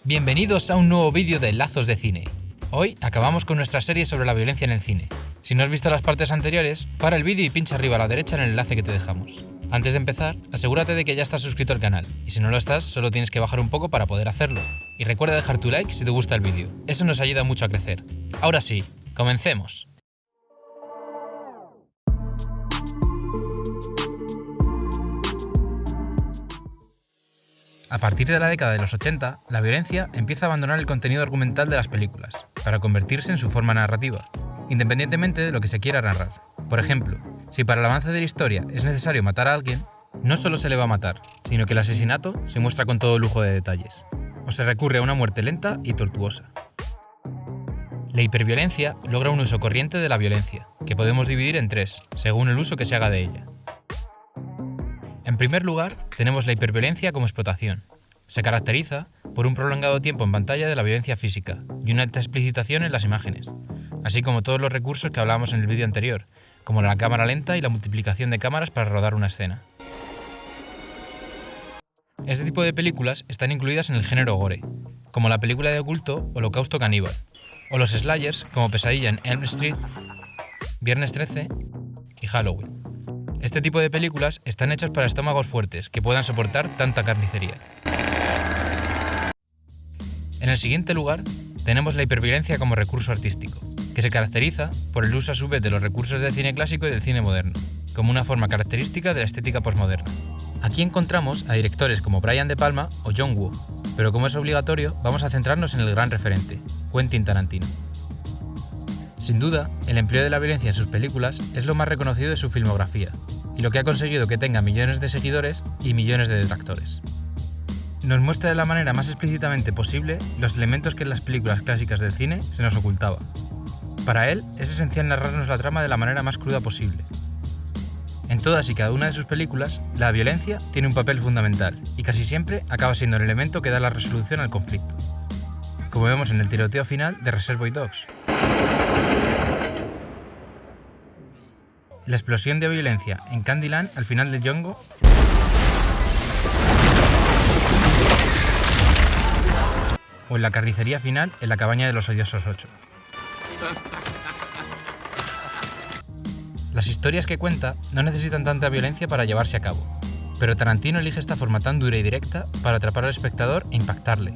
Bienvenidos a un nuevo vídeo de Lazos de Cine. Hoy acabamos con nuestra serie sobre la violencia en el cine. Si no has visto las partes anteriores, para el vídeo y pincha arriba a la derecha en el enlace que te dejamos. Antes de empezar, asegúrate de que ya estás suscrito al canal, y si no lo estás, solo tienes que bajar un poco para poder hacerlo. Y recuerda dejar tu like si te gusta el vídeo, eso nos ayuda mucho a crecer. Ahora sí, comencemos. A partir de la década de los 80, la violencia empieza a abandonar el contenido argumental de las películas, para convertirse en su forma narrativa, independientemente de lo que se quiera narrar. Por ejemplo, si para el avance de la historia es necesario matar a alguien, no solo se le va a matar, sino que el asesinato se muestra con todo lujo de detalles, o se recurre a una muerte lenta y tortuosa. La hiperviolencia logra un uso corriente de la violencia, que podemos dividir en tres, según el uso que se haga de ella. En primer lugar, tenemos la hiperviolencia como explotación. Se caracteriza por un prolongado tiempo en pantalla de la violencia física y una alta explicitación en las imágenes, así como todos los recursos que hablábamos en el vídeo anterior, como la cámara lenta y la multiplicación de cámaras para rodar una escena. Este tipo de películas están incluidas en el género gore, como la película de culto Holocausto Caníbal, o los slashers como Pesadilla en Elm Street, Viernes 13 y Halloween. Este tipo de películas están hechas para estómagos fuertes que puedan soportar tanta carnicería. En el siguiente lugar, tenemos la hiperviolencia como recurso artístico, que se caracteriza por el uso a su vez de los recursos del cine clásico y del cine moderno, como una forma característica de la estética posmoderna. Aquí encontramos a directores como Brian De Palma o John Woo, pero como es obligatorio, vamos a centrarnos en el gran referente, Quentin Tarantino. Sin duda, el empleo de la violencia en sus películas es lo más reconocido de su filmografía, y lo que ha conseguido que tenga millones de seguidores y millones de detractores. Nos muestra de la manera más explícitamente posible los elementos que en las películas clásicas del cine se nos ocultaba. Para él, es esencial narrarnos la trama de la manera más cruda posible. En todas y cada una de sus películas, la violencia tiene un papel fundamental, y casi siempre acaba siendo el elemento que da la resolución al conflicto, como vemos en el tiroteo final de Reservoir Dogs. La explosión de violencia en Candyland al final de Django, o en la carnicería final en La cabaña de los odiosos 8. Las historias que cuenta no necesitan tanta violencia para llevarse a cabo, pero Tarantino elige esta forma tan dura y directa para atrapar al espectador e impactarle.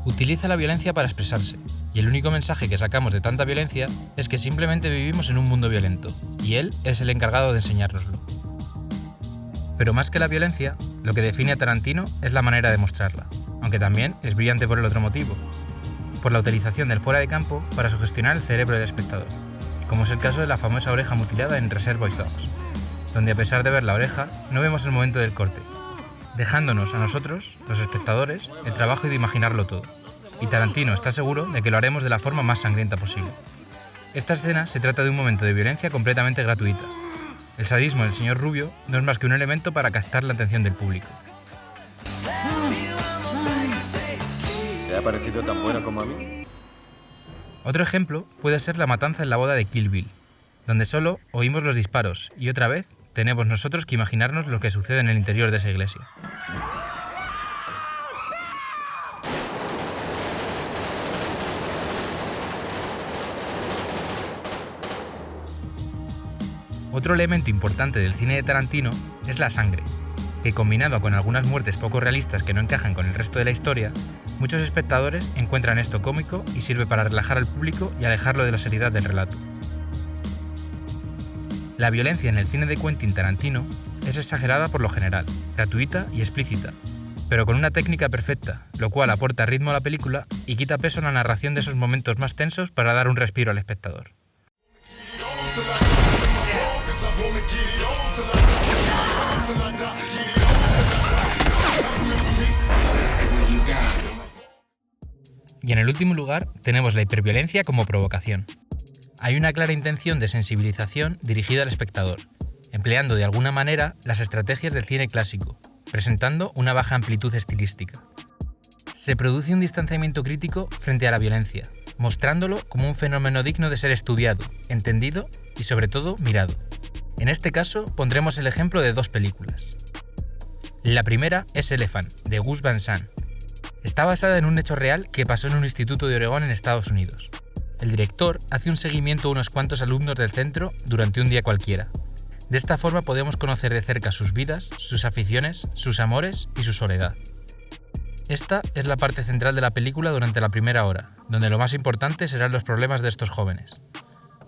Utiliza la violencia para expresarse, y el único mensaje que sacamos de tanta violencia es que simplemente vivimos en un mundo violento, y él es el encargado de enseñárnoslo. Pero más que la violencia, lo que define a Tarantino es la manera de mostrarla, aunque también es brillante por el otro motivo, por la utilización del fuera de campo para sugestionar el cerebro del espectador, como es el caso de la famosa oreja mutilada en Reservoir Dogs, donde a pesar de ver la oreja, no vemos el momento del corte, dejándonos a nosotros, los espectadores, el trabajo de imaginarlo todo. Y Tarantino está seguro de que lo haremos de la forma más sangrienta posible. Esta escena se trata de un momento de violencia completamente gratuita. El sadismo del señor Rubio no es más que un elemento para captar la atención del público. ¿Te ha parecido tan bueno como a mí? Otro ejemplo puede ser la matanza en la boda de Kill Bill, donde solo oímos los disparos y otra vez tenemos nosotros que imaginarnos lo que sucede en el interior de esa iglesia. Otro elemento importante del cine de Tarantino es la sangre, que combinado con algunas muertes poco realistas que no encajan con el resto de la historia, muchos espectadores encuentran esto cómico y sirve para relajar al público y alejarlo de la seriedad del relato. La violencia en el cine de Quentin Tarantino es exagerada por lo general, gratuita y explícita, pero con una técnica perfecta, lo cual aporta ritmo a la película y quita peso a la narración de esos momentos más tensos para dar un respiro al espectador. Y en el último lugar tenemos la hiperviolencia como provocación. Hay una clara intención de sensibilización dirigida al espectador, empleando de alguna manera las estrategias del cine clásico, presentando una baja amplitud estilística. Se produce un distanciamiento crítico frente a la violencia, mostrándolo como un fenómeno digno de ser estudiado, entendido y sobre todo mirado. En este caso pondremos el ejemplo de dos películas. La primera es Elephant, de Gus Van Sant, Está basada en un hecho real que pasó en un instituto de Oregón en Estados Unidos. El director hace un seguimiento a unos cuantos alumnos del centro durante un día cualquiera. De esta forma podemos conocer de cerca sus vidas, sus aficiones, sus amores y su soledad. Esta es la parte central de la película durante la primera hora, donde lo más importante serán los problemas de estos jóvenes.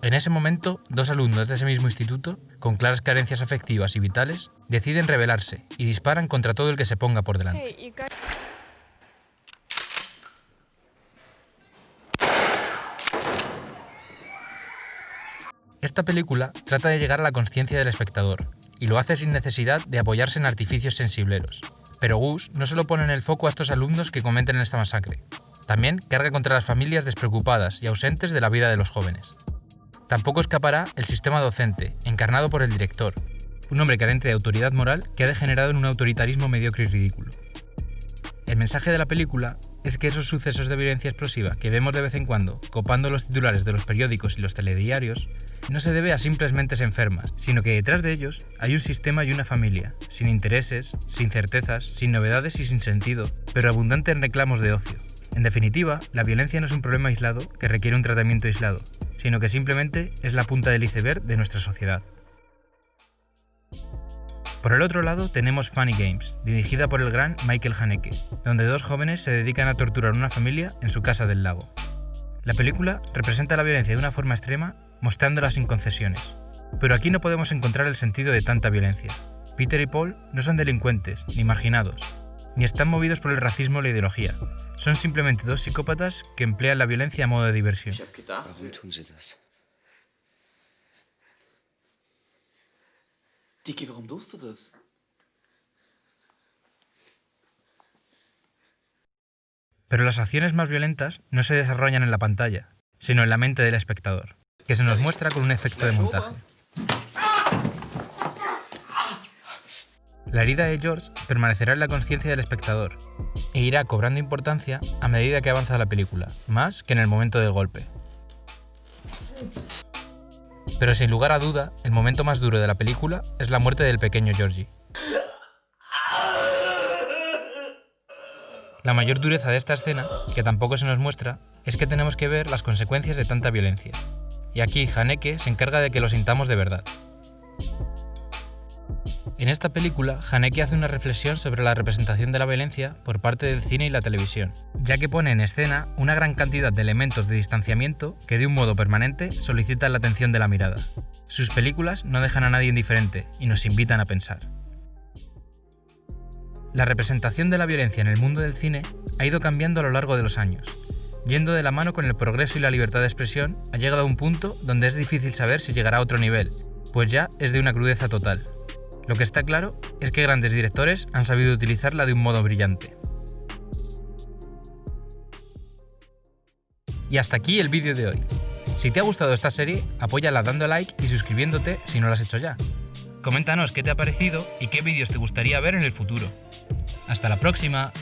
En ese momento, dos alumnos de ese mismo instituto, con claras carencias afectivas y vitales, deciden rebelarse y disparan contra todo el que se ponga por delante. Esta película trata de llegar a la conciencia del espectador, y lo hace sin necesidad de apoyarse en artificios sensibleros. Pero Gus no solo pone en el foco a estos alumnos que cometen esta masacre, también carga contra las familias despreocupadas y ausentes de la vida de los jóvenes. Tampoco escapará el sistema docente, encarnado por el director, un hombre carente de autoridad moral que ha degenerado en un autoritarismo mediocre y ridículo. El mensaje de la película es que esos sucesos de violencia explosiva que vemos de vez en cuando copando los titulares de los periódicos y los telediarios no se debe a simples mentes enfermas, sino que detrás de ellos hay un sistema y una familia, sin intereses, sin certezas, sin novedades y sin sentido, pero abundante en reclamos de ocio. En definitiva, la violencia no es un problema aislado que requiere un tratamiento aislado, sino que simplemente es la punta del iceberg de nuestra sociedad. Por el otro lado tenemos Funny Games, dirigida por el gran Michael Haneke, donde dos jóvenes se dedican a torturar a una familia en su casa del lago. La película representa la violencia de una forma extrema, mostrándola sin concesiones. Pero aquí no podemos encontrar el sentido de tanta violencia. Peter y Paul no son delincuentes, ni marginados, ni están movidos por el racismo o la ideología. Son simplemente dos psicópatas que emplean la violencia a modo de diversión. Warum tun sie das? Dicky, warum tust du das? Pero las acciones más violentas no se desarrollan en la pantalla, sino en la mente del espectador, que se nos muestra con un efecto de montaje. La herida de George permanecerá en la conciencia del espectador e irá cobrando importancia a medida que avanza la película, más que en el momento del golpe. Pero sin lugar a duda, el momento más duro de la película es la muerte del pequeño Georgie. La mayor dureza de esta escena, que tampoco se nos muestra, es que tenemos que ver las consecuencias de tanta violencia. Y aquí Haneke se encarga de que lo sintamos de verdad. En esta película, Haneke hace una reflexión sobre la representación de la violencia por parte del cine y la televisión, ya que pone en escena una gran cantidad de elementos de distanciamiento que de un modo permanente solicitan la atención de la mirada. Sus películas no dejan a nadie indiferente y nos invitan a pensar. La representación de la violencia en el mundo del cine ha ido cambiando a lo largo de los años. Yendo de la mano con el progreso y la libertad de expresión, ha llegado a un punto donde es difícil saber si llegará a otro nivel, pues ya es de una crudeza total. Lo que está claro es que grandes directores han sabido utilizarla de un modo brillante. Y hasta aquí el vídeo de hoy. Si te ha gustado esta serie, apóyala dando like y suscribiéndote si no lo has hecho ya. Coméntanos qué te ha parecido y qué vídeos te gustaría ver en el futuro. ¡Hasta la próxima!